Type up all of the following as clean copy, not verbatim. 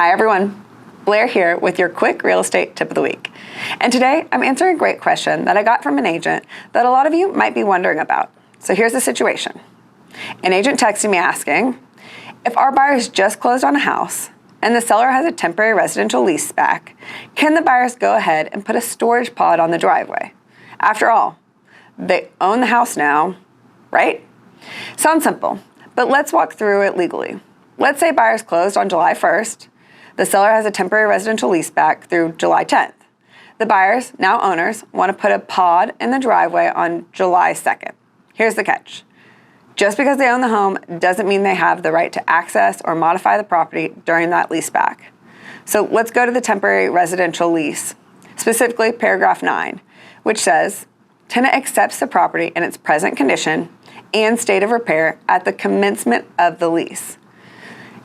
Hi everyone, Blair here with your quick real estate tip of the week. And today I'm answering a great question that I got from an agent that a lot of you might be wondering about. So here's the situation. An agent texted me asking, if our buyers just closed on a house and the seller has a temporary residential lease back, can the buyers go ahead and put a storage pod on the driveway? After all, they own the house now, right? Sounds simple, but let's walk through it legally. Let's say buyers closed on July 1st. The seller has a temporary residential lease back through July 10th. The buyers, now owners, want to put a pod in the driveway on July 2nd. Here's the catch. Just because they own the home doesn't mean they have the right to access or modify the property during that lease back. So let's go to the temporary residential lease, specifically paragraph 9, which says, tenant accepts the property in its present condition and state of repair at the commencement of the lease.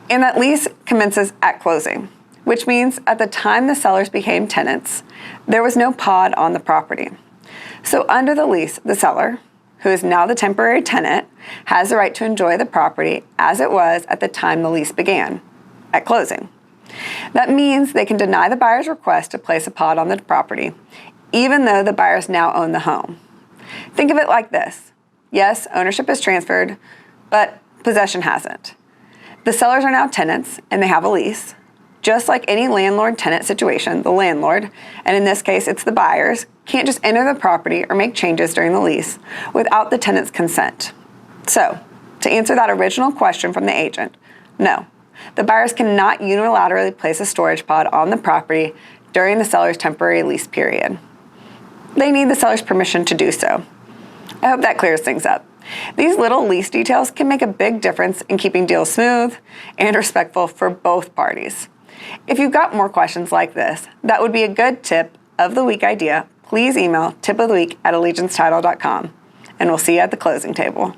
And that lease commences at closing, which means at the time the sellers became tenants, there was no pod on the property. So under the lease, the seller, who is now the temporary tenant, has the right to enjoy the property as it was at the time the lease began, at closing. That means they can deny the buyer's request to place a pod on the property, even though the buyers now own the home. Think of it like this. Yes, ownership is transferred, but possession hasn't. The sellers are now tenants and they have a lease. Just like any landlord-tenant situation, the landlord, and in this case it's the buyers, can't just enter the property or make changes during the lease without the tenant's consent. So, to answer that original question from the agent, no, the buyers cannot unilaterally place a storage pod on the property during the seller's temporary lease period. They need the seller's permission to do so. I hope that clears things up. These little lease details can make a big difference in keeping deals smooth and respectful for both parties. If you've got more questions like this, that would be a good tip of the week idea. Please email tipoftheweek@allegiancetitle.com, and we'll see you at the closing table.